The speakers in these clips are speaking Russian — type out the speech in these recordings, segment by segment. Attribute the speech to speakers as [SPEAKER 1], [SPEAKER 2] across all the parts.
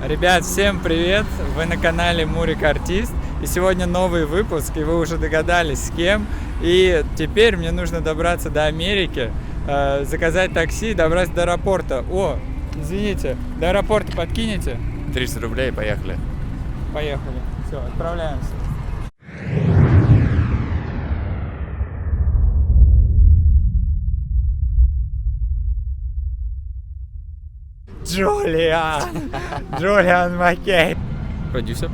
[SPEAKER 1] Ребят, всем привет! Вы на канале Мурик Артист. И сегодня новый выпуск, и вы уже догадались, с кем. И теперь мне нужно добраться до Америки, заказать такси, добраться до аэропорта. О, извините, до аэропорта подкинете?
[SPEAKER 2] 300 рублей, поехали.
[SPEAKER 1] Поехали. Все, отправляемся. Джулиан Маккей.
[SPEAKER 2] Продюсер?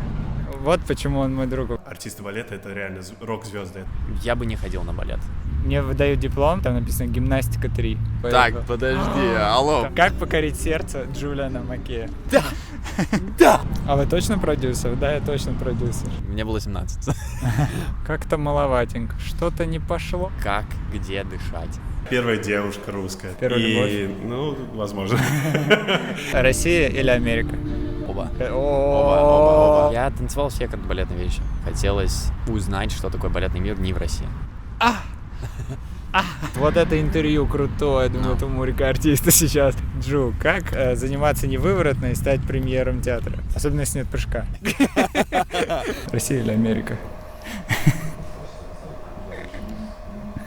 [SPEAKER 1] Вот почему он мой друг.
[SPEAKER 3] Артисты балета — это реально рок-звезды.
[SPEAKER 2] Я бы не ходил на балет.
[SPEAKER 1] Мне выдают диплом, там написано «Гимнастика 3».
[SPEAKER 2] Так, подожди, алло.
[SPEAKER 1] Как покорить сердце Джулиана Маккея?
[SPEAKER 2] Да! Да!
[SPEAKER 1] А вы точно продюсер? Да, я точно продюсер.
[SPEAKER 2] Мне было 17.
[SPEAKER 1] Как-то маловатенько. Что-то не пошло.
[SPEAKER 2] Как, где дышать?
[SPEAKER 3] Первая девушка русская.
[SPEAKER 1] Первая
[SPEAKER 3] любовь. Ну, возможно.
[SPEAKER 1] Россия или Америка?
[SPEAKER 2] Оба.
[SPEAKER 1] О,
[SPEAKER 2] Я танцевал все как балетные вещи. Хотелось узнать, что такое балетный мир не в России.
[SPEAKER 1] вот это интервью крутое, думаю, это у Мурика Артиста сейчас. Джу, как заниматься невыворотно и стать премьером театра? Особенно если нет прыжка. Россия или Америка?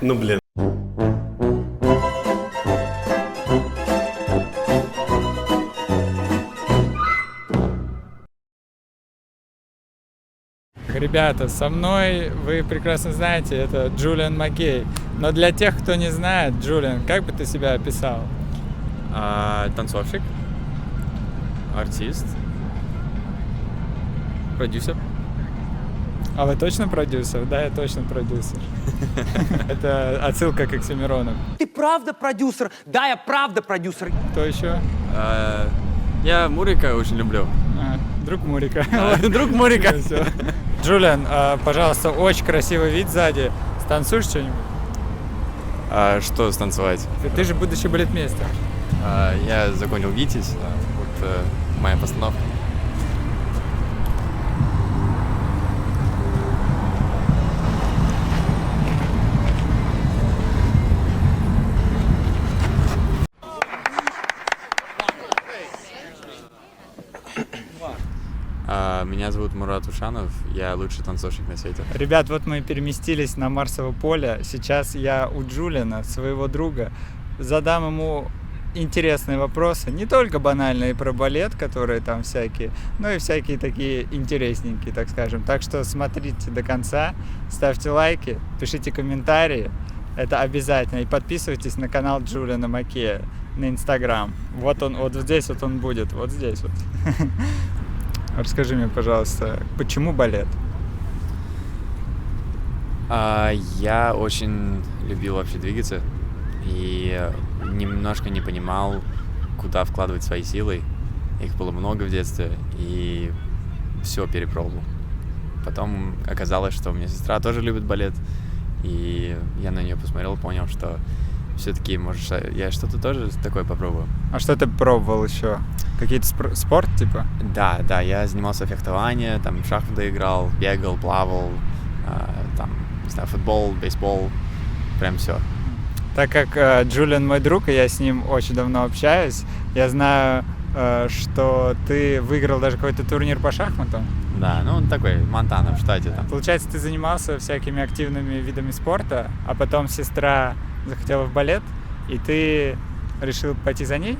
[SPEAKER 3] Ну, блин.
[SPEAKER 1] Ребята, со мной, вы прекрасно знаете, это Джулиан Маккей. Но для тех, кто не знает, Джулиан, как бы ты себя описал?
[SPEAKER 2] Танцовщик, артист, продюсер.
[SPEAKER 1] А вы точно продюсер? Да, я точно продюсер. Это отсылка к Оксимирону.
[SPEAKER 4] Ты правда продюсер? Да, я правда продюсер.
[SPEAKER 1] Кто еще?
[SPEAKER 2] Я Мурика очень люблю.
[SPEAKER 1] Друг Мурика.
[SPEAKER 2] Друг Мурика.
[SPEAKER 1] Всё. Джулиан, пожалуйста, очень красивый вид сзади. Станцуешь что-нибудь?
[SPEAKER 2] Что станцевать?
[SPEAKER 1] Ты же будущий балетмейстер.
[SPEAKER 2] Я закончил ГИТИС. Вот моя постановка. Меня зовут Мурат Ушанов, я лучший танцовщик на свете.
[SPEAKER 1] Ребят, вот мы переместились на Марсово поле. Сейчас я у Джулиана, своего друга, задам ему интересные вопросы. Не только банальные про балет, которые там всякие, но и всякие такие интересненькие, так скажем. Так что смотрите до конца, ставьте лайки, пишите комментарии. Это обязательно. И подписывайтесь на канал Джулиана Маккея на Инстаграм. Вот он, вот здесь вот он будет, вот здесь вот. Расскажи мне, пожалуйста, почему балет?
[SPEAKER 2] Я очень любил вообще двигаться и немножко не понимал, куда вкладывать свои силы. Их было много в детстве, и все перепробовал. Потом оказалось, что у меня сестра тоже любит балет, и я на нее посмотрел, понял, что все-таки, может, я что-то тоже такое попробую.
[SPEAKER 1] А что ты пробовал еще? Какие-то спорт, типа?
[SPEAKER 2] Да, я занимался фехтованием, там в шахматы играл, бегал, плавал, там, не знаю, футбол, бейсбол, прям все.
[SPEAKER 1] Так как Джулиан мой друг, и я с ним очень давно общаюсь, я знаю, что ты выиграл даже какой-то турнир по шахматам.
[SPEAKER 2] Да, ну он такой, Монтана в штате там.
[SPEAKER 1] Получается, ты занимался всякими активными видами спорта, а потом сестра захотела в балет, и ты решил пойти за ней?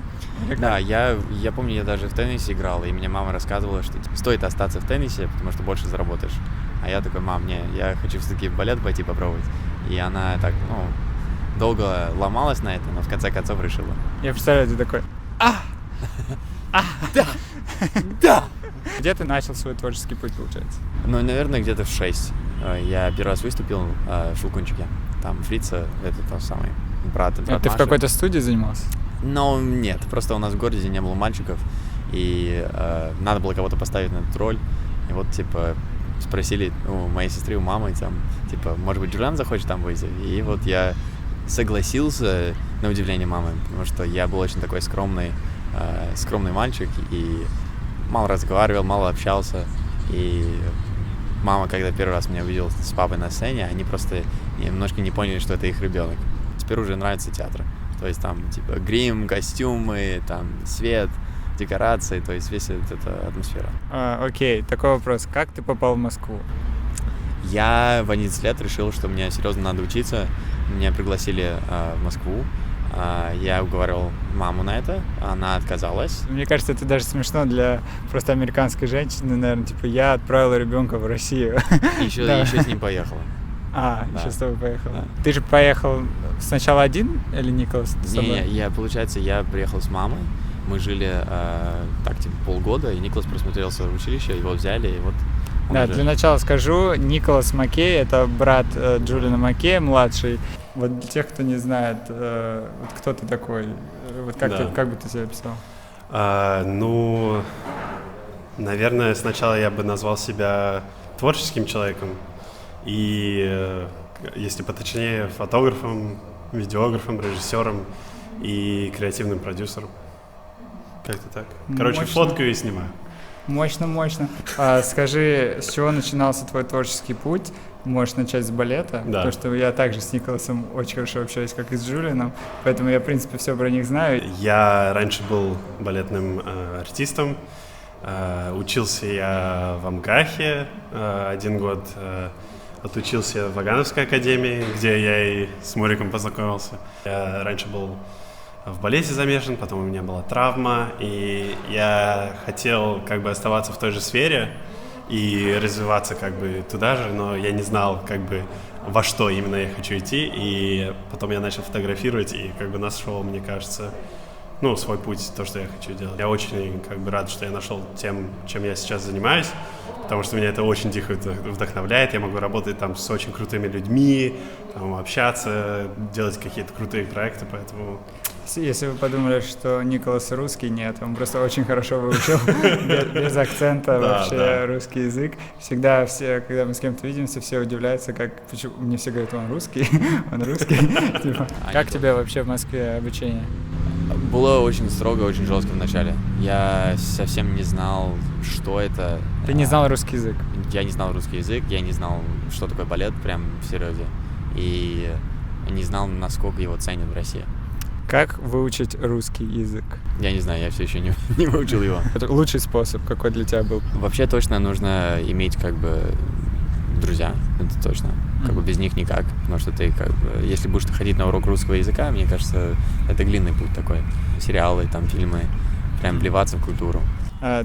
[SPEAKER 2] Да, я помню, я даже в теннисе играл, и мне мама рассказывала, что стоит остаться в теннисе, потому что больше заработаешь. А я такой, мам, я хочу все-таки в балет пойти попробовать. И она так, долго ломалась на это, но в конце концов решила.
[SPEAKER 1] Я представляю, ты такой,
[SPEAKER 2] Да!
[SPEAKER 1] Где ты начал свой творческий путь, получается?
[SPEAKER 2] Ну, наверное, где-то в 6. Я первый раз выступил в «Щелкунчике». Там Фрица, это тот самый брат
[SPEAKER 1] Ты
[SPEAKER 2] Маши.
[SPEAKER 1] в какой-то студии занимался?
[SPEAKER 2] Ну, нет, просто у нас в городе не было мальчиков, и надо было кого-то поставить на эту роль. И вот, типа, спросили у моей сестры, у мамы, там, типа, может быть, Джулиан захочет там выйти? И вот я согласился, на удивление мамы, потому что я был очень такой скромный мальчик, и мало разговаривал, мало общался. И мама, когда первый раз меня увидела с папой на сцене, они просто немножко не поняли, что это их ребенок. Теперь уже нравится театр. То есть там, типа, грим, костюмы, там, свет. декорации, то есть весь эта атмосфера.
[SPEAKER 1] Окей, такой вопрос. Как ты попал в Москву?
[SPEAKER 2] Я в 11 лет решил, что мне серьезно надо учиться. Меня пригласили в Москву. Я уговаривал маму на это, она отказалась.
[SPEAKER 1] Мне кажется, это даже смешно для просто американской женщины, наверное, типа я отправила ребенка в Россию.
[SPEAKER 2] Еще
[SPEAKER 1] Да.
[SPEAKER 2] с ним поехала.
[SPEAKER 1] Да.
[SPEAKER 2] Да.
[SPEAKER 1] Еще с тобой поехал.
[SPEAKER 2] Да.
[SPEAKER 1] Ты же поехал сначала один или Николас с тобой?
[SPEAKER 2] Получается, я приехал с мамой. Мы жили так, типа, полгода, и Николас просмотрелся в училище, его взяли, и вот он
[SPEAKER 1] Да,
[SPEAKER 2] уже-
[SPEAKER 1] для начала скажу, Николас Маккей — это брат Джулиана Маккея, младший. Вот для тех, кто не знает, вот кто ты такой, вот как,
[SPEAKER 3] Да.
[SPEAKER 1] как бы ты себя описал?
[SPEAKER 3] Ну, наверное, сначала я бы назвал себя творческим человеком. И, если поточнее, фотографом, видеографом, режиссером и креативным продюсером. Как-то так. Короче,
[SPEAKER 1] Мощно.
[SPEAKER 3] фоткаю и снимаю.
[SPEAKER 1] Мощно. Скажи, с чего начинался твой творческий путь? Можешь начать с балета,
[SPEAKER 3] Да.
[SPEAKER 1] потому что я также с Николасом очень хорошо общаюсь, как и с Джулианом, поэтому я, в принципе, все про них знаю.
[SPEAKER 3] Я раньше был балетным артистом. Учился я в МГАХе 1 год. Отучился в Вагановской академии, где я и с Муриком познакомился. Я раньше был в балете замешан, потом у меня была травма, и я хотел как бы оставаться в той же сфере и развиваться как бы туда же, но я не знал как бы во что именно я хочу идти, и потом я начал фотографировать и как бы нашел, мне кажется, свой путь, то, что я хочу делать. Я очень как бы рад, что я нашел тем, чем я сейчас занимаюсь, потому что меня это очень дико вдохновляет. Я могу работать там с очень крутыми людьми, там, общаться, делать какие-то крутые проекты, поэтому...
[SPEAKER 1] Если вы подумали, что Николас русский, нет, он просто очень хорошо выучил, без акцента вообще
[SPEAKER 3] да.
[SPEAKER 1] русский язык. Всегда все, когда мы с кем-то видимся, все удивляются, почему мне все говорят, он русский, он русский. Типа, как тебе вообще в Москве обучение?
[SPEAKER 2] Было очень строго, очень жестко вначале. Я совсем не знал, что это.
[SPEAKER 1] Ты не знал русский язык?
[SPEAKER 2] Я не знал русский язык, я не знал, что такое балет, прям в серьезе. И не знал, насколько его ценят в России.
[SPEAKER 1] Как выучить русский язык?
[SPEAKER 2] Я не знаю, я все еще не выучил его.
[SPEAKER 1] Это лучший способ, какой для тебя был?
[SPEAKER 2] Вообще точно нужно иметь как бы друзья, это точно. Как бы без них никак, потому что ты как бы, если будешь ходить на урок русского языка, мне кажется, это длинный путь такой. Сериалы, там, фильмы, прям вливаться в культуру.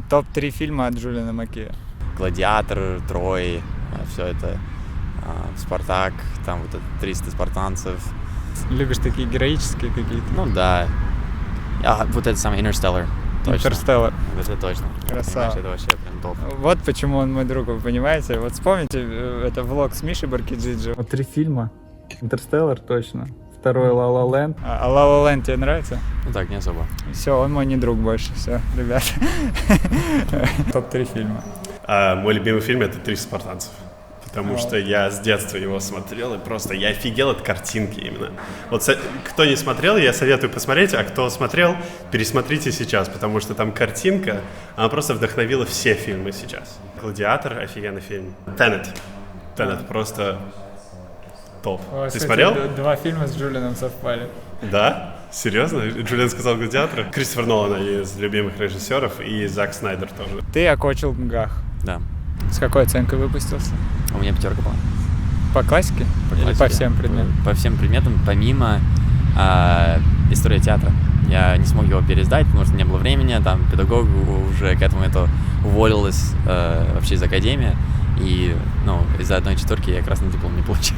[SPEAKER 1] Топ-3 фильма от Джулиана Маккея.
[SPEAKER 2] «Гладиатор», «Трой», все это, «Спартак», там вот это 300 спартанцев.
[SPEAKER 1] Любишь такие героические какие-то?
[SPEAKER 2] Ну да. Вот это самый «Интерстеллар». Точно.
[SPEAKER 1] «Интерстеллар».
[SPEAKER 2] Это точно.
[SPEAKER 1] Красава.
[SPEAKER 2] Понимаешь, это вообще прям топ.
[SPEAKER 1] Вот почему он мой друг, вы понимаете? Вот вспомните, это влог с Мишей Баркиджиджи. Вот 3 фильма. «Интерстеллар» точно. Второй «Ла Ла Ленд». А «Ла Ла Ленд» тебе нравится?
[SPEAKER 2] Ну так, не особо.
[SPEAKER 1] Все, он мой не друг больше. Все, ребят. Топ-3 фильма.
[SPEAKER 3] Мой любимый фильм — это «300 спартанцев». Потому что я с детства его смотрел, и просто я офигел от картинки именно. Вот кто не смотрел, я советую посмотреть, а кто смотрел, пересмотрите сейчас, потому что там картинка, она просто вдохновила все фильмы сейчас. «Гладиатор» — офигенный фильм. «Тенет» просто топ. Ты смотрел?
[SPEAKER 1] 2 фильма с Джулианом совпали.
[SPEAKER 3] Да? Серьезно? Джулиан сказал «Гладиатор». Кристофер Нолан из любимых режиссеров, и Зак Снайдер тоже.
[SPEAKER 1] Ты окончил МГАХ.
[SPEAKER 2] Да.
[SPEAKER 1] С какой оценкой выпустился?
[SPEAKER 2] У меня 5 была.
[SPEAKER 1] По классике? Или по
[SPEAKER 2] классике.
[SPEAKER 1] всем предметам?
[SPEAKER 2] По всем предметам, помимо истории театра. Я не смог его пересдать, потому что не было времени, там педагог уже к этому уволилась вообще из академии. И из-за 1/4 я красный диплом не получил.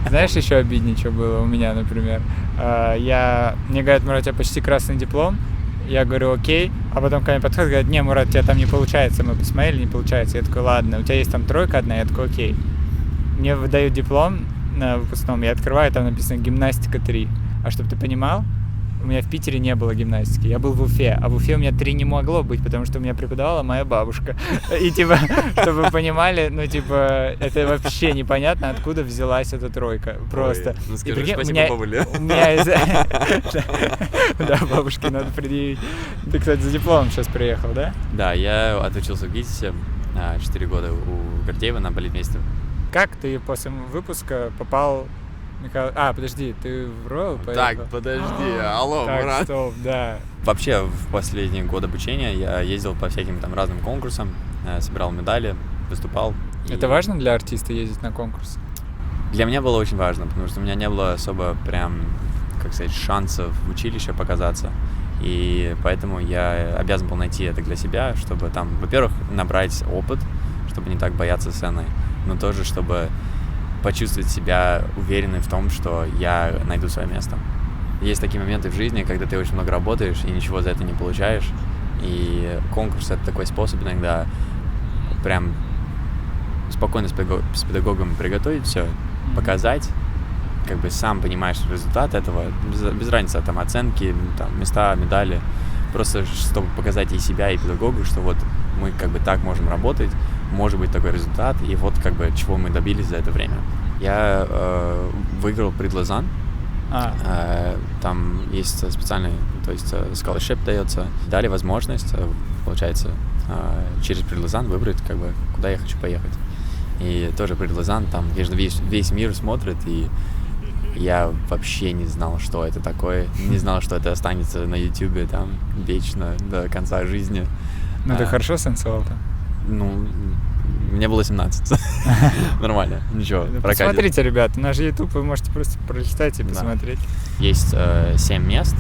[SPEAKER 1] Знаешь, еще обиднее, что было у меня, например. Мне говорят, Мурат, у тебя почти красный диплом. Я говорю, окей. А потом ко мне подходит, говорит, не, Мурат, у тебя там не получается. Мы посмотрели, не получается. Я такой, ладно, у тебя есть там 3 одна? Я такой, окей. Мне выдают диплом на выпускном, я открываю, там написано гимнастика 3. А чтобы ты понимал, у меня в Питере не было гимнастики, я был в Уфе, а в Уфе у меня 3 не могло быть, потому что у меня преподавала моя бабушка. И типа, чтобы вы понимали, это вообще непонятно, откуда взялась эта 3. Просто.
[SPEAKER 2] Ой, ну
[SPEAKER 1] И
[SPEAKER 2] скажи,
[SPEAKER 1] прикинь,
[SPEAKER 2] спасибо бабуле.
[SPEAKER 1] у меня Да, бабушке надо предъявить. Ты, кстати, за дипломом сейчас приехал, да?
[SPEAKER 2] Да, я отучился в ГИТИСе 4 года у Гордеева на балетмейстера.
[SPEAKER 1] Как ты после выпуска попал Михаил... подожди, ты в Royal поехал?
[SPEAKER 2] Так, подожди, алло,
[SPEAKER 1] Так,
[SPEAKER 2] брат.
[SPEAKER 1] стоп, да.
[SPEAKER 2] Вообще, в последний год обучения я ездил по всяким там разным конкурсам, собирал медали, выступал.
[SPEAKER 1] Это важно для артиста ездить на конкурс?
[SPEAKER 2] Для меня было очень важно, потому что у меня не было особо прям, как сказать, шансов в училище показаться. И поэтому я обязан был найти это для себя, чтобы там, во-первых, набрать опыт, чтобы не так бояться сцены, но тоже, чтобы почувствовать себя уверенным в том, что я найду свое место. Есть такие моменты в жизни, когда ты очень много работаешь и ничего за это не получаешь. И конкурс — это такой способ иногда прям спокойно с педагогом приготовить все, показать, как бы сам понимаешь результат этого, без разницы, там, оценки, там, места, медали, просто чтобы показать и себя, и педагогу, что вот мы как бы так можем работать, может быть такой результат, и вот как бы чего мы добились за это время. Я выиграл Prix de Lausanne. Там есть специальный, то есть scholarship дается. Дали возможность, получается, через Prix de Lausanne выбрать, как бы, куда я хочу поехать. И тоже Prix de Lausanne, там, конечно, весь мир смотрит, и я вообще не знал, что это такое. Не знал, что это останется на YouTube там вечно, до конца жизни.
[SPEAKER 1] Ну, ты хорошо станцевал там?
[SPEAKER 2] Ну, мне было 17. Нормально, ничего, прокатит.
[SPEAKER 1] Посмотрите, ребят, у нас же YouTube, вы можете просто прочитать и посмотреть.
[SPEAKER 2] Есть 7 мест,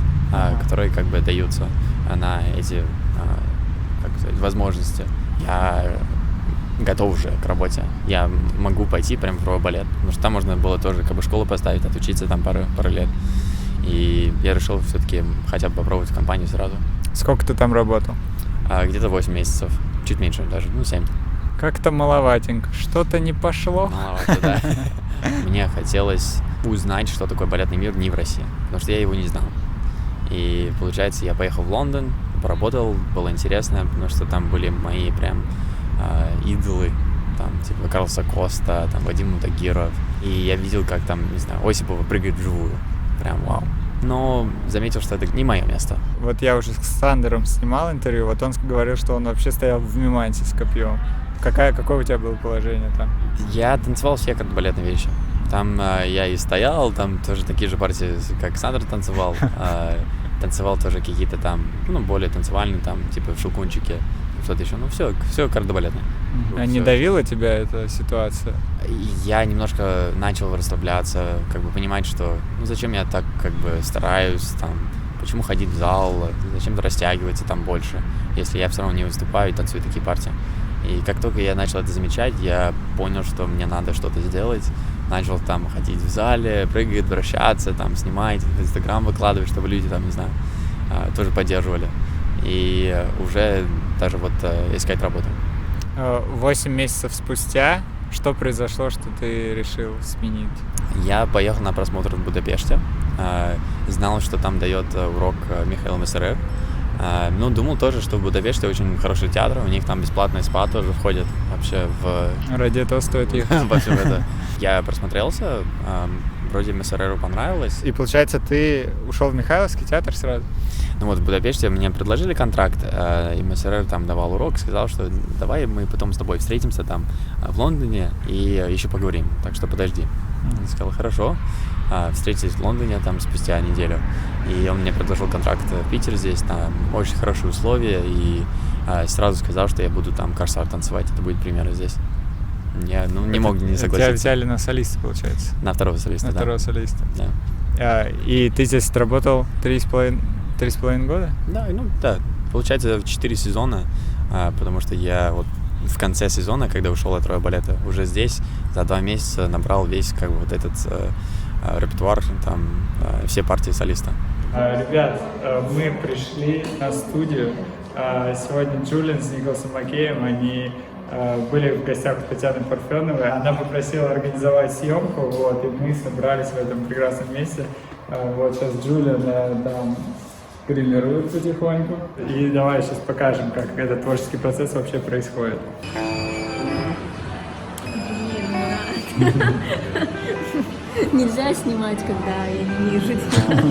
[SPEAKER 2] которые как бы даются на эти, как сказать, возможности. Я готов уже к работе. Я могу пойти прям в Royal Ballet, потому что там можно было тоже как бы школу поставить, отучиться там пару лет. И я решил все-таки хотя бы попробовать компанию сразу.
[SPEAKER 1] Сколько ты там работал?
[SPEAKER 2] Где-то 8 месяцев, чуть меньше даже, 7.
[SPEAKER 1] Как-то маловатенько, что-то не пошло.
[SPEAKER 2] Маловато, да. Мне хотелось узнать, что такое балетный мир не в России, потому что я его не знал. И, получается, я поехал в Лондон, поработал, было интересно, потому что там были мои прям идолы, там, типа, Карлса Коста, там, Вадим Мутагиров. И я видел, как там, не знаю, Осипова прыгает вживую. Прям вау. Но заметил, что это не мое место.
[SPEAKER 1] Вот я уже с Сандером снимал интервью, вот он говорил, что он вообще стоял в Мимансе с копьем. Какое у тебя было положение там?
[SPEAKER 2] Я танцевал все кардебалетные вещи. Там я и стоял, там тоже такие же партии, как Сандер танцевал. Танцевал тоже какие-то там, ну, более танцевальные, там, типа в Щелкунчике, что-то еще. Ну, все кардебалетное.
[SPEAKER 1] А не давила тебя эта ситуация?
[SPEAKER 2] Я немножко начал расслабляться, как бы понимать, что, ну, зачем я так, как бы, стараюсь, там, почему ходить в зал, зачем растягиваться там больше, если я все равно не выступаю и танцую такие партии. И как только я начал это замечать, я понял, что мне надо что-то сделать. Начал там ходить в зале, прыгать, вращаться, там, снимать, в Инстаграм выкладывать, чтобы люди там, не знаю, тоже поддерживали. И уже даже вот искать работу.
[SPEAKER 1] 8 месяцев спустя, что произошло, что ты решил сменить?
[SPEAKER 2] Я поехал на просмотр в Будапеште. Знал, что там дает урок Михаил Мессерер. Ну, думал тоже, что в Будапеште очень хороший театр, у них там бесплатный спа тоже входит вообще в...
[SPEAKER 1] Ради этого стоит ехать.
[SPEAKER 2] Во всем это. Я просмотрелся, вроде Мессереру понравилось.
[SPEAKER 1] И получается, ты ушел в Михайловский театр сразу?
[SPEAKER 2] Ну вот в Будапеште мне предложили контракт, и Мессерер там давал урок, сказал, что давай мы потом с тобой встретимся там в Лондоне и еще поговорим, так что подожди. Я сказал, хорошо. Встретились в Лондоне там спустя неделю, и он мне предложил контракт в Питере здесь, там очень хорошие условия, и сразу сказал, что я буду там Корсар танцевать, это будет примерно здесь. Я не мог не согласиться.
[SPEAKER 1] Тебя взяли на солиста, получается?
[SPEAKER 2] На второго солиста,
[SPEAKER 1] на
[SPEAKER 2] да.
[SPEAKER 1] второго солиста.
[SPEAKER 2] Да.
[SPEAKER 1] И ты здесь работал 3,5 года?
[SPEAKER 2] Да, ну да, получается 4 сезона, потому что я вот в конце сезона, когда ушел от Royal Ballet, уже здесь за 2 месяца набрал весь как бы вот этот репертуар, там все партии солиста.
[SPEAKER 1] Ребят, мы пришли на студию. Сегодня Джулиан с Николасом Макеем, они были в гостях у Татьяны Парфеновой. Она попросила организовать съемку, вот, и мы собрались в этом прекрасном месте. Вот сейчас Джулиан там гримирует потихоньку. И давай сейчас покажем, как этот творческий процесс вообще происходит.
[SPEAKER 5] Нельзя снимать, когда я не вижу тебя.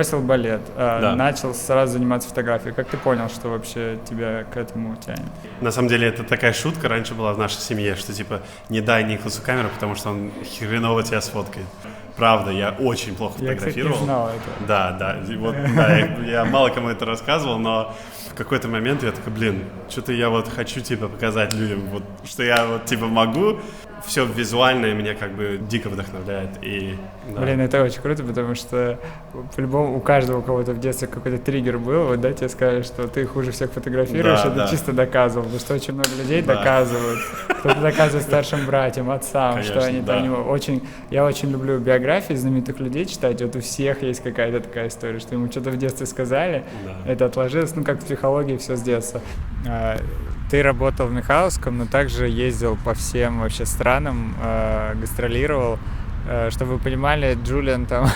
[SPEAKER 1] бросил балет,
[SPEAKER 3] Да.
[SPEAKER 1] начал сразу заниматься фотографией. Как ты понял, что вообще тебя к этому тянет?
[SPEAKER 3] На самом деле это такая шутка раньше была в нашей семье, что типа не дай Николасу камеру, потому что он хреново тебя сфоткает. Правда, я очень плохо
[SPEAKER 1] Я, кстати,
[SPEAKER 3] фотографировал.
[SPEAKER 1] не знал это.
[SPEAKER 3] Да, и вот, да, я мало кому это рассказывал, но в какой-то момент я такой, блин, что-то я вот хочу, типа, показать людям, вот, что я вот, типа, могу. Все визуальное меня как бы дико вдохновляет. И, да.
[SPEAKER 1] Блин, это очень круто, потому что по-любому у каждого у кого-то в детстве какой-то триггер был, вот, да, тебе сказали, что ты хуже всех фотографируешь,
[SPEAKER 3] Да,
[SPEAKER 1] и ты
[SPEAKER 3] да.
[SPEAKER 1] чисто доказывал, потому что очень много людей
[SPEAKER 3] Да.
[SPEAKER 1] доказывают, кто-то доказывает старшим братьям, отцам,
[SPEAKER 3] Конечно,
[SPEAKER 1] что они
[SPEAKER 3] да.
[SPEAKER 1] там я очень люблю биографии знаменитых людей читать, вот у всех есть какая-то такая история, что ему что-то в детстве сказали,
[SPEAKER 3] Да.
[SPEAKER 1] это отложилось, ну, как в психологии, все с детства. Ты работал в Михайловском, но также ездил по всем вообще странам, гастролировал. Чтобы вы понимали, Джулиан там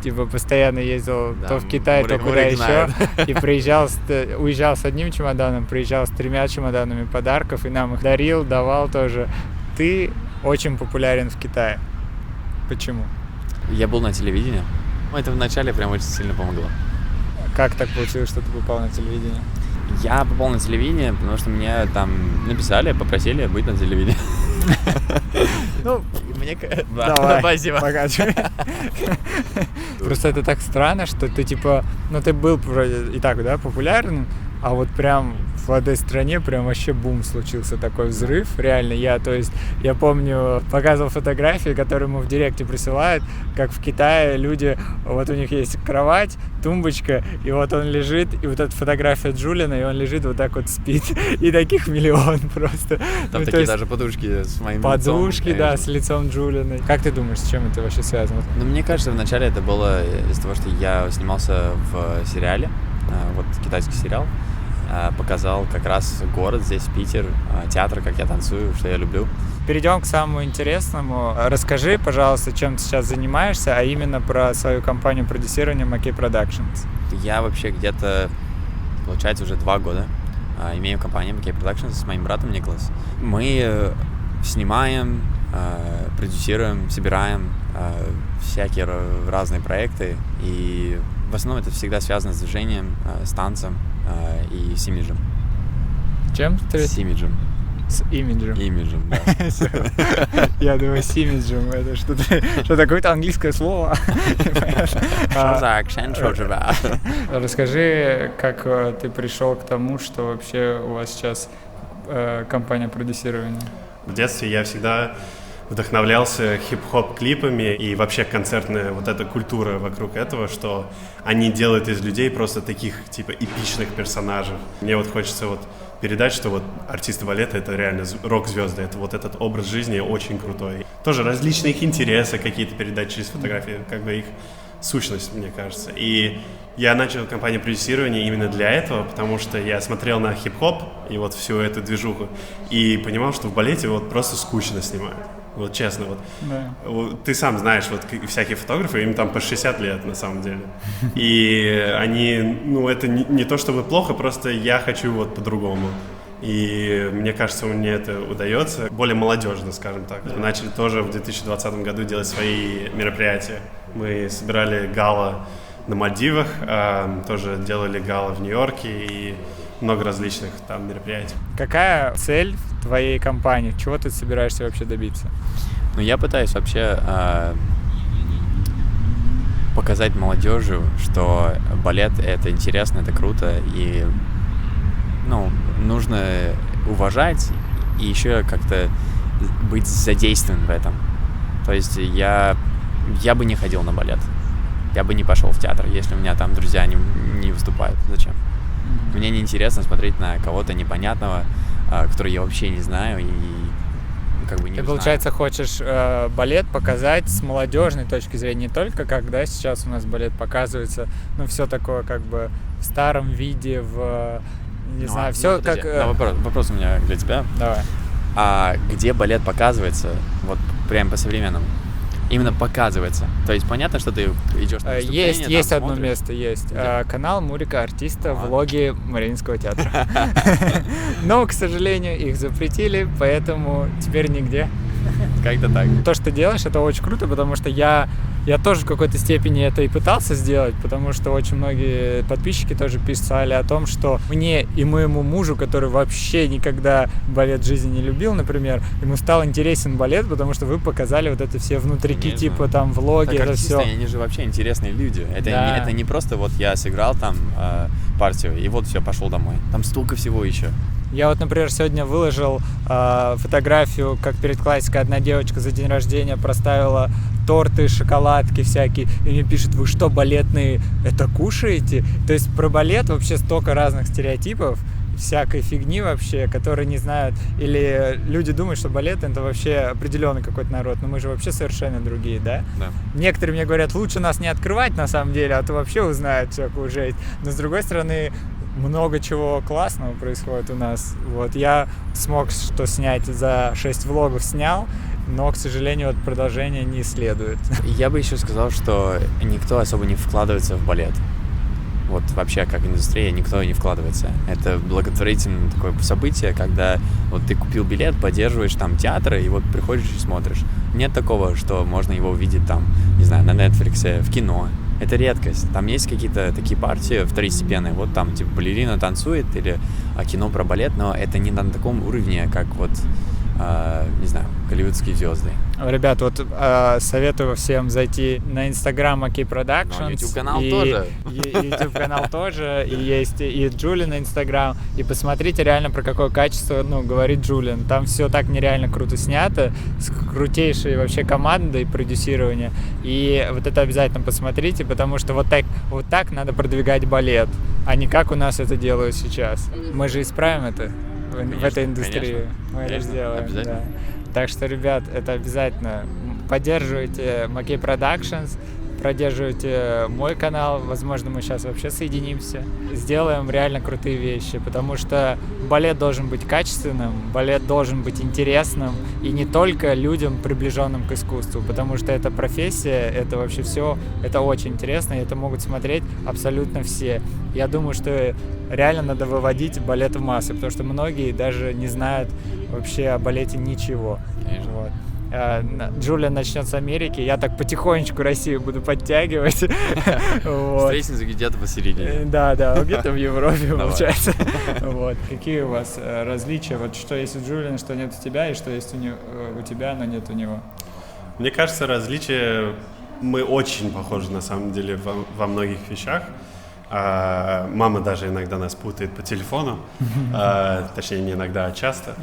[SPEAKER 1] типа постоянно ездил
[SPEAKER 2] Да,
[SPEAKER 1] то в Китай, то
[SPEAKER 2] Мурик
[SPEAKER 1] куда еще,
[SPEAKER 2] знает.
[SPEAKER 1] и уезжал с одним чемоданом, приезжал с 3 чемоданами подарков, и нам их дарил, давал тоже. Ты очень популярен в Китае. Почему?
[SPEAKER 2] Я был на телевидении. Ну, это вначале прям очень сильно помогло.
[SPEAKER 1] Как так получилось, что ты попал на телевидение?
[SPEAKER 2] Я попал на телевидение, потому что мне там написали, попросили быть на телевидении.
[SPEAKER 1] Ну,
[SPEAKER 2] Мне
[SPEAKER 1] давай,
[SPEAKER 2] спасибо.
[SPEAKER 1] покажи. Просто это так странно, что ты типа, ну ты был вроде и так, да, популярным, а вот прям в этой стране прям вообще бум случился, такой взрыв, реально. Я помню, показывал фотографии, которые ему в директе присылают, как в Китае люди, вот у них есть кровать, тумбочка, и вот он лежит, и вот эта фотография Джулиана, и он лежит вот так вот спит, и таких миллион просто.
[SPEAKER 2] Там
[SPEAKER 1] Ну, то
[SPEAKER 2] такие
[SPEAKER 1] есть
[SPEAKER 2] даже подушки с моим
[SPEAKER 1] подушки,
[SPEAKER 2] лицом,
[SPEAKER 1] да,
[SPEAKER 2] конечно.
[SPEAKER 1] с лицом Джулиана. Как ты думаешь, с чем это вообще связано?
[SPEAKER 2] Ну, мне кажется, вначале это было из-за того, что я снимался в сериале, вот китайский сериал, показал как раз город здесь, Питер, театр, как я танцую, что я люблю.
[SPEAKER 1] Перейдем к самому интересному. Расскажи, пожалуйста, чем ты сейчас занимаешься, а именно про свою компанию продюсирования Mackay Productions.
[SPEAKER 2] Я вообще где-то, получается, уже 2 года имею компанию Mackay Productions с моим братом Николас. Мы снимаем, продюсируем, собираем всякие разные проекты, и в основном это всегда связано с движением, с танцем и с имиджем.
[SPEAKER 1] Чем ты?
[SPEAKER 2] С имиджем.
[SPEAKER 1] С имиджем.
[SPEAKER 2] Имиджем, да.
[SPEAKER 1] Всё. Я думаю, с имиджем это что-то какое-то английское слово.
[SPEAKER 2] Что за акцент, что же, да?
[SPEAKER 1] Расскажи, как ты пришел к тому, что вообще у вас сейчас компания продюсирования.
[SPEAKER 3] В детстве я всегда вдохновлялся хип-хоп клипами и вообще концертная вот эта культура вокруг этого, что они делают из людей просто таких типа эпичных персонажей. Мне вот хочется вот передать, что вот артисты балета — это реально рок-звезды, это вот этот образ жизни очень крутой. Тоже различные их интересы какие-то передать через фотографии, как бы их сущность, мне кажется. И я начал компанию продюсирования именно для этого, потому что я смотрел на хип-хоп и вот всю эту движуху и понимал, что в балете вот просто скучно снимают. Вот честно, вот.
[SPEAKER 1] Да.
[SPEAKER 3] Ты сам знаешь, вот всякие фотографы, им там по 60 лет на самом деле. И они, ну это не то чтобы плохо, просто я хочу вот по-другому. И мне кажется, мне это удается более молодежно, скажем так. Мы начали тоже в 2020 году делать свои мероприятия. Мы собирали гала на Мальдивах, тоже делали гала в Нью-Йорке и много различных там мероприятий.
[SPEAKER 1] Какая цель твоей компании? Чего ты собираешься вообще добиться?
[SPEAKER 2] Ну, я пытаюсь вообще показать молодежи, что балет — это интересно, это круто, и ну, нужно уважать и еще как-то быть задействован в этом. То есть я бы не ходил на балет, я бы не пошел в театр, если у меня там друзья не выступают. Зачем? Мне неинтересно смотреть на кого-то непонятного, который я вообще не знаю и как бы не
[SPEAKER 1] Ты,
[SPEAKER 2] узнаю.
[SPEAKER 1] получается, хочешь балет показать с молодежной точки зрения, не только когда сейчас у нас балет показывается, ну, все такое как бы в старом виде, не знаю, все
[SPEAKER 2] подожди.
[SPEAKER 1] как...
[SPEAKER 2] Вопрос у меня для тебя.
[SPEAKER 1] Давай.
[SPEAKER 2] А где балет показывается, вот прям по-современному? Именно показывается. То есть понятно, что ты идешь на выступление,
[SPEAKER 1] Есть
[SPEAKER 2] там
[SPEAKER 1] одно
[SPEAKER 2] смотришь.
[SPEAKER 1] место, есть.
[SPEAKER 2] Где?
[SPEAKER 1] Канал Мурика Артиста,
[SPEAKER 2] Ладно.
[SPEAKER 1] влоги Мариинского театра. Но, к сожалению, их запретили, поэтому теперь нигде.
[SPEAKER 2] Как-то так.
[SPEAKER 1] То, что ты делаешь, это очень круто, потому что я тоже в какой-то степени это и пытался сделать, потому что очень многие подписчики тоже писали о том, что мне и моему мужу, который вообще никогда балет в жизни не любил, например, ему стал интересен балет, потому что вы показали вот это все внутрики,
[SPEAKER 2] Конечно.
[SPEAKER 1] типа там влоги,
[SPEAKER 2] Так
[SPEAKER 1] это
[SPEAKER 2] артисты,
[SPEAKER 1] все.
[SPEAKER 2] они же вообще интересные люди. Это,
[SPEAKER 1] Да.
[SPEAKER 2] это не просто вот я сыграл там партию, и вот все, пошел домой. Там столько всего еще.
[SPEAKER 1] Я вот, например, сегодня выложил фотографию, как перед классикой одна девочка за день рождения проставила торты, шоколадки всякие, и мне пишет: вы что, балетные это кушаете? То есть про балет вообще столько разных стереотипов, всякой фигни вообще, которые не знают, или люди думают, что балет это вообще определенный какой-то народ, но мы же вообще совершенно другие, да?
[SPEAKER 2] Да.
[SPEAKER 1] Некоторые мне говорят, лучше нас не открывать на самом деле, а то вообще узнают всякую жесть. Но с другой стороны, много чего классного происходит у нас. Вот я смог что снять за 6 влогов снял, но, к сожалению, вот продолжение не следует.
[SPEAKER 2] Я бы еще сказал, что никто особо не вкладывается в балет. Вот вообще как индустрия никто не вкладывается. Это благотворительное такое событие, когда вот ты купил билет, поддерживаешь там театры, и вот приходишь и смотришь. Нет такого, что можно его увидеть там, не знаю, на Netflix, в кино. Это редкость. Там есть какие-то такие партии второстепенные. Вот там типа балерина танцует или кино про балет, но это не на таком уровне, как вот, не знаю, голливудские звезды.
[SPEAKER 1] Ребят, вот советую всем зайти на Instagram OK Productions.
[SPEAKER 2] Ну, YouTube-канал тоже.
[SPEAKER 1] YouTube-канал тоже. И есть и Джулиан на Instagram. И посмотрите реально, про какое качество, говорит Джулиан. Там все так нереально круто снято, с крутейшей вообще командой продюсирования. И вот это обязательно посмотрите, потому что вот так надо продвигать балет, а не как у нас это делают сейчас. Мы же исправим это в этой индустрии.
[SPEAKER 2] Конечно,
[SPEAKER 1] Мы это
[SPEAKER 2] конечно,
[SPEAKER 1] сделаем.
[SPEAKER 2] обязательно.
[SPEAKER 1] Да. Так что, ребят, это обязательно. Поддерживайте Макей Productions, поддерживайте мой канал. Возможно, мы сейчас вообще соединимся. Сделаем реально крутые вещи, потому что балет должен быть качественным, балет должен быть интересным, и не только людям, приближенным к искусству, потому что это профессия, это вообще все, это очень интересно, и это могут смотреть абсолютно все. Я думаю, что реально надо выводить балет в массы, потому что многие даже не знают вообще о балете ничего.
[SPEAKER 2] Конечно.
[SPEAKER 1] Вот. Джулиан начнет с Америки, я так потихонечку Россию буду подтягивать. Вот.
[SPEAKER 2] Встретимся где-то посередине.
[SPEAKER 1] Да, где-то в Европе,
[SPEAKER 2] Давай.
[SPEAKER 1] получается. Вот. Какие у вас различия? Вот что есть у Джулиана, что нет у тебя, и что есть у тебя, но нет у него?
[SPEAKER 3] Мне кажется, различия... Мы очень похожи, на самом деле, во многих вещах. Мама даже иногда нас путает по телефону. Точнее, не иногда, а часто.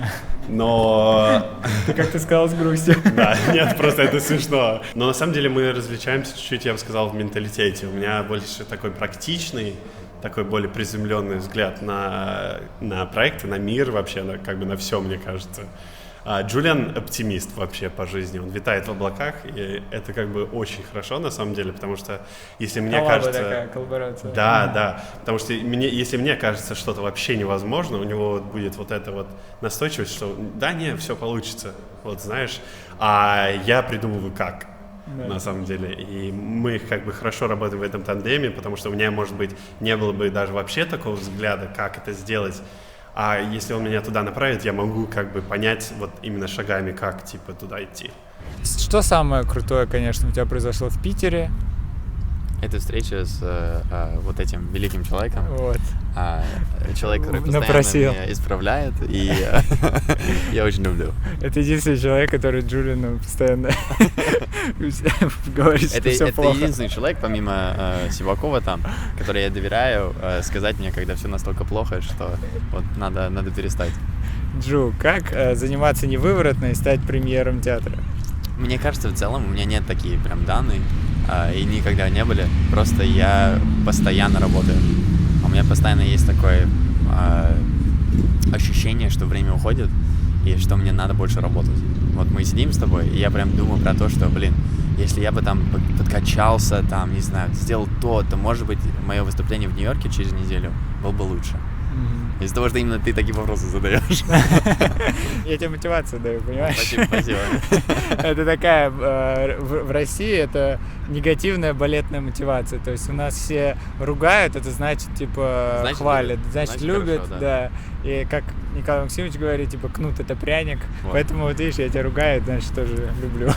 [SPEAKER 3] Но...
[SPEAKER 1] Как ты сказал, с грустью.
[SPEAKER 3] Да, нет, просто это смешно. Но на самом деле мы различаемся чуть-чуть, я бы сказал, в менталитете. У меня больше такой практичный, такой более приземленный взгляд на проекты, на мир вообще, на все, мне кажется. Джулиан оптимист вообще по жизни, он витает в облаках, и это очень хорошо на самом деле, потому что если мне кажется...
[SPEAKER 1] такая коллаборация.
[SPEAKER 3] Да, потому что если мне кажется что-то вообще невозможно, у него будет вот эта вот настойчивость, что да, не, все получится, вот знаешь, а я придумываю как.
[SPEAKER 1] Да.
[SPEAKER 3] На самом деле. И мы хорошо работаем в этом тандеме, потому что у меня, может быть, не было бы даже вообще такого взгляда, как это сделать. А если он меня туда направит, я могу понять вот именно шагами, как туда идти.
[SPEAKER 1] Что самое крутое, конечно, у тебя произошло в Питере?
[SPEAKER 2] Это встреча с вот этим великим человеком.
[SPEAKER 1] Вот.
[SPEAKER 2] Человек, который
[SPEAKER 1] Напросил.
[SPEAKER 2] постоянно меня исправляет, и я очень люблю.
[SPEAKER 1] Это единственный человек, который Джулиану постоянно говорит, что все
[SPEAKER 2] Это
[SPEAKER 1] плохо.
[SPEAKER 2] единственный человек, помимо Сивакова там, который я доверяю, сказать мне, когда все настолько плохо, что вот надо перестать.
[SPEAKER 1] Джу, как заниматься невыворотно и стать премьером театра?
[SPEAKER 2] Мне кажется, в целом у меня нет такие прям данные, и никогда не были. Просто я постоянно работаю. У меня постоянно есть такое ощущение, что время уходит, и что мне надо больше работать. Вот мы сидим с тобой, и я прям думаю про то, что, если я бы там подкачался, там, не знаю, сделал то, может быть, мое выступление в Нью-Йорке через неделю было бы лучше. Из-за того, что именно ты такие вопросы задаешь.
[SPEAKER 1] Я тебе мотивацию даю, понимаешь?
[SPEAKER 2] Спасибо.
[SPEAKER 1] Это такая, в России это негативная балетная мотивация. То есть у нас все ругают, это значит,
[SPEAKER 2] Значит,
[SPEAKER 1] хвалят,
[SPEAKER 2] любят.
[SPEAKER 1] значит,
[SPEAKER 2] Значит,
[SPEAKER 1] любят,
[SPEAKER 2] хорошо,
[SPEAKER 1] да. И как Николай Максимович говорит, типа, кнут — это пряник.
[SPEAKER 2] Вот.
[SPEAKER 1] Поэтому, вот видишь, я тебя ругаю, значит, тоже люблю.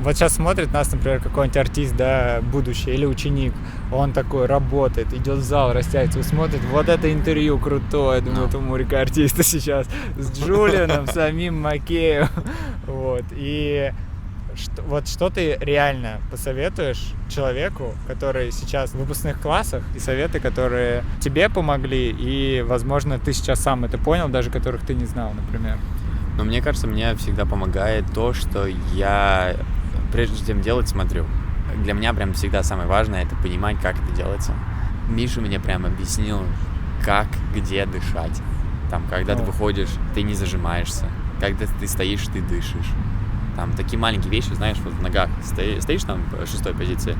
[SPEAKER 1] Вот сейчас смотрит нас, например, какой-нибудь артист, да, будущий или ученик. Он такой работает, идет в зал, растягивается, смотрит, вот это интервью крутое. Думаю, вот у Мурика артиста сейчас с Джулианом, самим Макеем. Вот. И вот что ты реально посоветуешь человеку, который сейчас в выпускных классах, и советы, которые тебе помогли, и, возможно, ты сейчас сам это понял, даже которых ты не знал, например?
[SPEAKER 2] Но мне кажется, мне всегда помогает то, что я, прежде чем делать, смотрю. Для меня прям всегда самое важное — это понимать, как это делается. Миша мне прям объяснил, как, где дышать. Там, когда ты выходишь, ты не зажимаешься. Когда ты стоишь, ты дышишь. Там такие маленькие вещи, знаешь, вот в ногах. Стоишь там в 6-й позиции,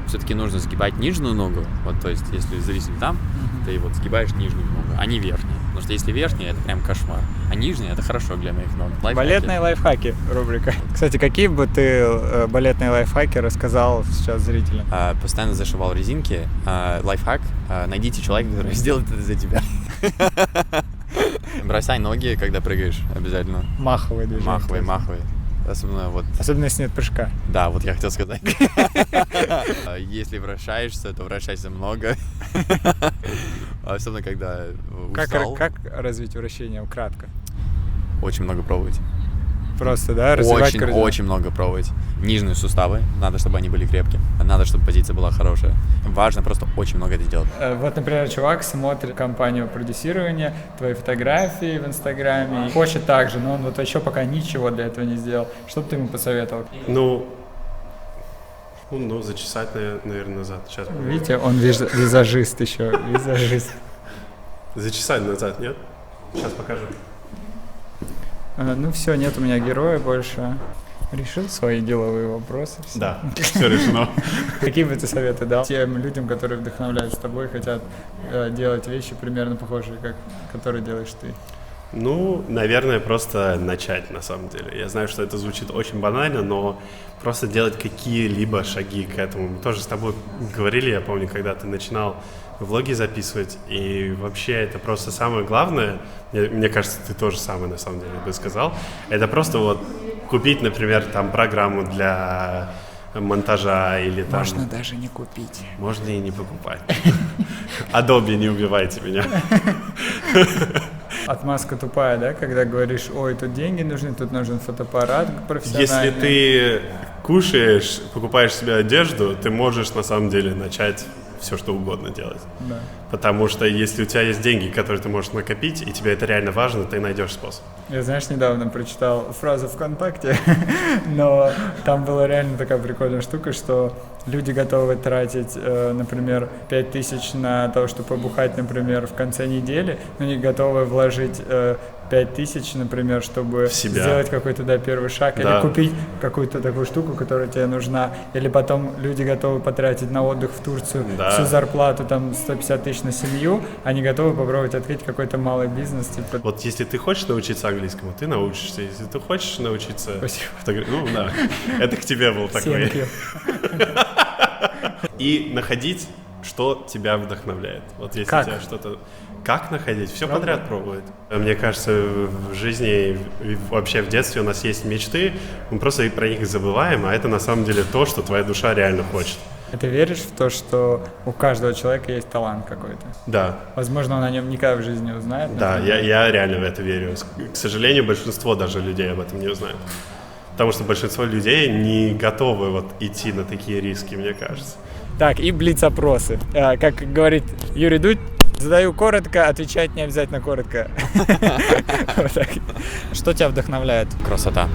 [SPEAKER 2] все-таки нужно сгибать нижнюю ногу. Вот, то есть, если зависит там, ты вот сгибаешь нижнюю ногу, а не верхнюю. Потому что если верхняя, это прям кошмар. А нижняя — это хорошо для моих ног. Лайфхаки.
[SPEAKER 1] Балетные лайфхаки рубрика. Кстати, какие бы ты балетные лайфхаки рассказал сейчас зрителям?
[SPEAKER 2] Постоянно зашивал резинки. Лайфхак. Найдите человека, который сделает это за тебя. Бросай ноги, когда прыгаешь, обязательно.
[SPEAKER 1] Маховые движения.
[SPEAKER 2] Маховые. Особенно вот...
[SPEAKER 1] Особенно если нет прыжка.
[SPEAKER 2] Да, вот я хотел сказать. Если вращаешься, то вращайся много. Особенно когда устал.
[SPEAKER 1] Как развить вращение кратко?
[SPEAKER 2] Очень много пробовать.
[SPEAKER 1] Просто, да, развивать координацию.
[SPEAKER 2] Очень много пробовать. Нижние суставы, надо, чтобы они были крепкие. Надо, чтобы позиция была хорошая. Важно просто очень много это делать.
[SPEAKER 1] Вот, например, чувак смотрит компанию продюсирования, твои фотографии в Инстаграме, хочет так же, но он вот еще пока ничего для этого не сделал. Что бы ты ему посоветовал?
[SPEAKER 3] Ну, зачесать, наверное, назад. Сейчас.
[SPEAKER 1] Видите, он визажист еще, визажист.
[SPEAKER 3] Зачесать назад, нет? Сейчас покажу.
[SPEAKER 1] Ну все, нет у меня героя больше. Решил свои деловые вопросы. Все.
[SPEAKER 3] Да, все решено.
[SPEAKER 1] Какие бы ты советы дал тем людям, которые вдохновляются тобой, хотят делать вещи примерно похожие, как которые делаешь ты?
[SPEAKER 3] Ну, наверное, просто начать, на самом деле. Я знаю, что это звучит очень банально, но просто делать какие-либо шаги к этому. Мы тоже с тобой говорили, я помню, когда ты начинал влоги записывать, и вообще это просто самое главное, мне кажется, ты тоже самое, на самом деле, бы сказал, это просто вот купить, например, там программу для монтажа или там...
[SPEAKER 1] Можно даже не купить.
[SPEAKER 3] Можно и не покупать. Adobe, не убивайте меня.
[SPEAKER 1] Отмазка тупая, да, когда говоришь, ой, тут деньги нужны, тут нужен фотоаппарат профессиональный.
[SPEAKER 3] Если ты кушаешь, покупаешь себе одежду, ты можешь на самом деле начать все, что угодно делать.
[SPEAKER 1] Да.
[SPEAKER 3] Потому что если у тебя есть деньги, которые ты можешь накопить, и тебе это реально важно, ты найдешь способ.
[SPEAKER 1] Я, знаешь, недавно прочитал фразу ВКонтакте, но там была реально такая прикольная штука, что люди готовы тратить, например, 5000 на то, чтобы побухать, например, в конце недели, но не готовы вложить 5000, например, чтобы сделать какой-то, да, первый шаг, или купить какую-то такую штуку, которая тебе нужна, или потом люди готовы потратить на отдых в Турцию всю зарплату, там, 150 тысяч на семью, они готовы попробовать открыть какой-то малый бизнес, типа...
[SPEAKER 3] Вот если ты хочешь научиться английскому, ты научишься, если ты хочешь научиться...
[SPEAKER 1] Спасибо.
[SPEAKER 3] Ну, да, это к тебе был такой. И находить, что тебя вдохновляет. Вот если тебя что-то... Как находить? Все подряд пробовать. Мне кажется, в жизни и вообще в детстве у нас есть мечты, мы просто про них забываем, а это на самом деле то, что твоя душа реально хочет.
[SPEAKER 1] А ты веришь в то, что у каждого человека есть талант какой-то?
[SPEAKER 3] Да.
[SPEAKER 1] Возможно, он о нем никогда в жизни не узнает.
[SPEAKER 3] Да, я реально в это верю. К сожалению, большинство даже людей об этом не узнает. Потому что большинство людей не готовы вот идти на такие риски, мне кажется.
[SPEAKER 1] Так, и блиц-опросы. Как говорит Юрий Дудь, задаю коротко, отвечать не обязательно коротко. Что тебя вдохновляет?
[SPEAKER 2] Красота.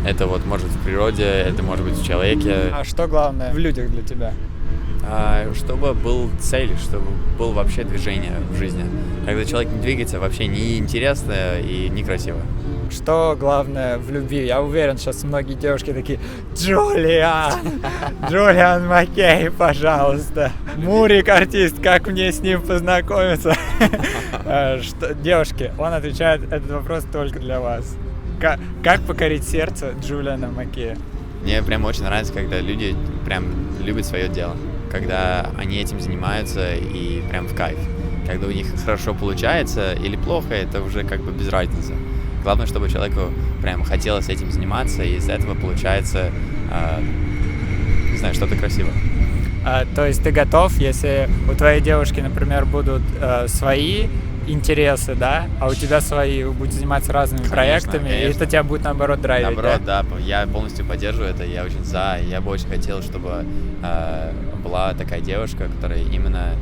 [SPEAKER 2] Это вот может в природе, это может быть в человеке.
[SPEAKER 1] А что главное в людях для тебя?
[SPEAKER 2] Чтобы был цель, чтобы было вообще движение в жизни. Когда человек не двигается, вообще неинтересно и некрасиво.
[SPEAKER 1] Что главное в любви? Я уверен, сейчас многие девушки такие: Джулиан Маккей, пожалуйста. Мурик артист, как мне с ним познакомиться? Девушки, он отвечает этот вопрос только для вас. Как покорить сердце Джулиана Маккея?
[SPEAKER 2] Мне прям очень нравится, когда люди прям любят свое дело. Когда они этим занимаются и прям в кайф. когда у них хорошо получается или плохо, это уже как бы без разницы. Главное, чтобы человеку прям хотелось этим заниматься, и из этого получается, не знаю, что-то красивое.
[SPEAKER 1] То есть ты готов, если у твоей девушки, например, будут свои интересы, да, а у тебя свои, вы будете заниматься разными проектами, и это тебя будет наоборот драйвить,
[SPEAKER 2] наоборот, да, я полностью поддерживаю это, я очень за, я бы очень хотел, чтобы была такая девушка, которая именно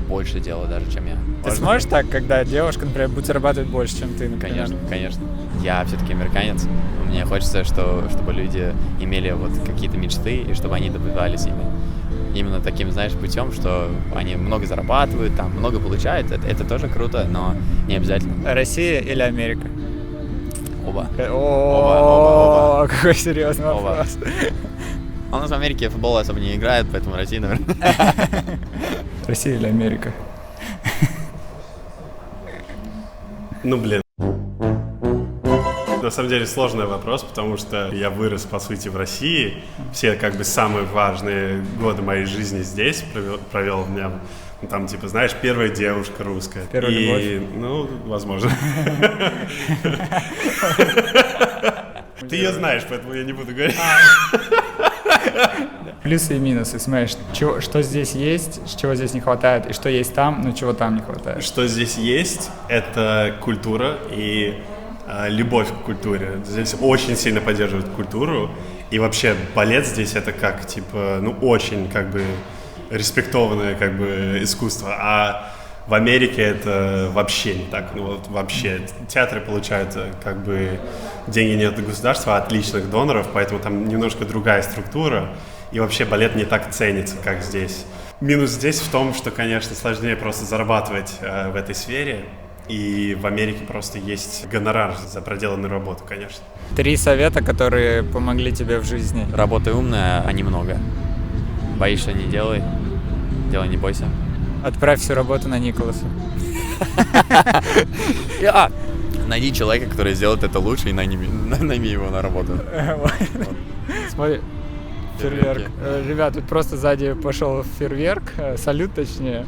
[SPEAKER 2] больше делала даже, чем я.
[SPEAKER 1] Ты сможешь так, когда девушка, например, будет зарабатывать больше, чем ты, например?
[SPEAKER 2] Конечно, конечно. Я все-таки американец, мне хочется, чтобы люди имели вот какие-то мечты, и чтобы они добивались ими. Именно таким, знаешь, путем, что они много зарабатывают, там, много получают, это тоже круто, но не обязательно.
[SPEAKER 1] Россия или Америка?
[SPEAKER 2] Оба.
[SPEAKER 1] О, какой серьезный вопрос.
[SPEAKER 2] А у нас в Америке футбол особо не играет, поэтому Россия, наверное.
[SPEAKER 1] Россия или Америка?
[SPEAKER 3] Ну, блин. На самом деле сложный вопрос, потому что я вырос, по сути, в России. Все, как бы, самые важные годы моей жизни здесь провел в нем. Ну, там, типа, знаешь, первая девушка русская.
[SPEAKER 1] Первая любовь.
[SPEAKER 3] Ну, возможно. Ты ее знаешь, поэтому я не буду говорить.
[SPEAKER 1] Плюсы и минусы, смотришь, что здесь есть, чего здесь не хватает, и что есть там, но чего там не хватает.
[SPEAKER 3] Что здесь есть, это культура и любовь к культуре. Здесь очень сильно поддерживают культуру. И вообще балет здесь это как, типа, ну, очень, как бы, респектованное, как бы, искусство. А в Америке это вообще не так. Ну, вот вообще. Театры получают, как бы, деньги не от государства, а от личных доноров, поэтому там немножко другая структура. И вообще балет не так ценится, как здесь. Минус здесь в том, что, конечно, сложнее просто зарабатывать в этой сфере. И в Америке просто есть гонорар за проделанную работу, конечно.
[SPEAKER 1] 3 совета, которые помогли тебе в жизни.
[SPEAKER 2] Работай умная, а не много. Боишься — не делай. Делай — не бойся.
[SPEAKER 1] Отправь всю работу на Николаса.
[SPEAKER 2] Найди человека, который сделает это лучше, и найми его на работу.
[SPEAKER 1] Смотри, фейерверк. Ребят, тут просто сзади пошел фейерверк, салют точнее.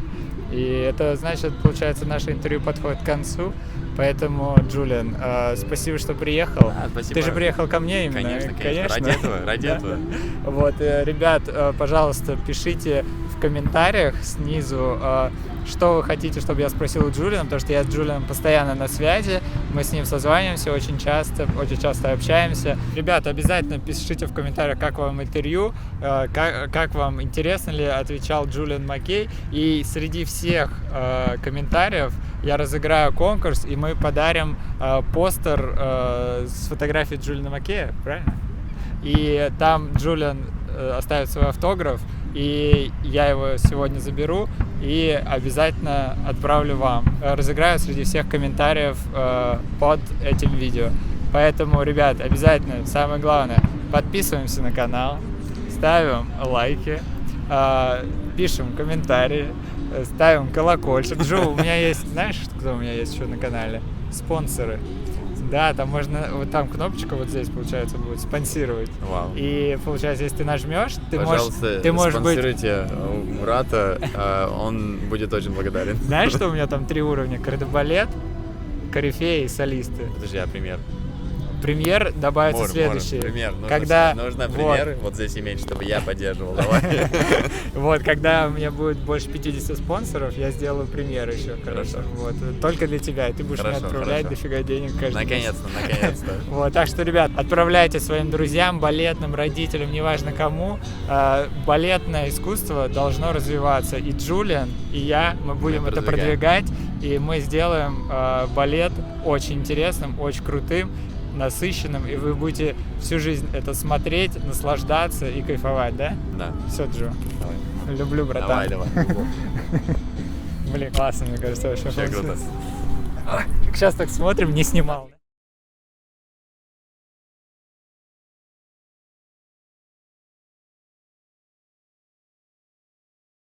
[SPEAKER 1] И это значит, получается, наше интервью подходит к концу. Поэтому, Джулиан, спасибо, что приехал.
[SPEAKER 2] Спасибо.
[SPEAKER 1] Ты же приехал ко мне именно.
[SPEAKER 2] Конечно. Ради этого.
[SPEAKER 1] Вот, ребят, пожалуйста, пишите в комментариях снизу, что вы хотите, чтобы я спросил у Джулиана, потому что я с Джулианом постоянно на связи, мы с ним созваниваемся очень часто общаемся. Ребята, обязательно пишите в комментариях, как вам интервью, как вам, интересно ли отвечал Джулиан Маккей, и среди всех комментариев я разыграю конкурс, и мы подарим постер с фотографией Джулиана Маккея, правильно? И там Джулиан оставит свой автограф, и я его сегодня заберу и обязательно отправлю вам. Разыграю среди всех комментариев под этим видео. Поэтому, ребят, обязательно, самое главное, подписываемся на канал, ставим лайки, пишем комментарии, ставим колокольчик. Джо, у меня есть, знаешь, кто у меня есть еще на канале? Спонсоры. Да, там можно, вот там кнопочка вот здесь, получается, будет спонсировать.
[SPEAKER 2] Вау.
[SPEAKER 1] И получается, если ты нажмешь, ты
[SPEAKER 2] Пожалуйста,
[SPEAKER 1] можешь быть...
[SPEAKER 2] спонсируйте Мурата, он будет очень благодарен.
[SPEAKER 1] Знаешь, что у меня там 3 уровня? Кардебалет, корифеи и солисты.
[SPEAKER 2] Подожди, а пример?
[SPEAKER 1] Премьер добавится следующий.
[SPEAKER 2] Пример. Нужно пример вот здесь иметь, чтобы я поддерживал. Давай.
[SPEAKER 1] Вот, когда у меня будет больше 50 спонсоров, я сделаю премьер еще.
[SPEAKER 2] Хорошо.
[SPEAKER 1] Вот, только для тебя. И ты будешь мне отправлять дофига денег каждый месяц.
[SPEAKER 2] Наконец-то.
[SPEAKER 1] Вот, так что, ребят, отправляйте своим друзьям, балетным, родителям, неважно кому. Балетное искусство должно развиваться. И Джулиан, и я, мы будем это продвигать. И мы сделаем балет очень интересным, очень крутым, насыщенным, и вы будете всю жизнь это смотреть, наслаждаться и кайфовать, да?
[SPEAKER 2] Да.
[SPEAKER 1] Все, Джо.
[SPEAKER 2] Давай.
[SPEAKER 1] Люблю, братан.
[SPEAKER 2] Давай.
[SPEAKER 1] Блин, классно, мне кажется, вообще
[SPEAKER 2] Вообще круто.
[SPEAKER 1] Сейчас так смотрим, не снимал.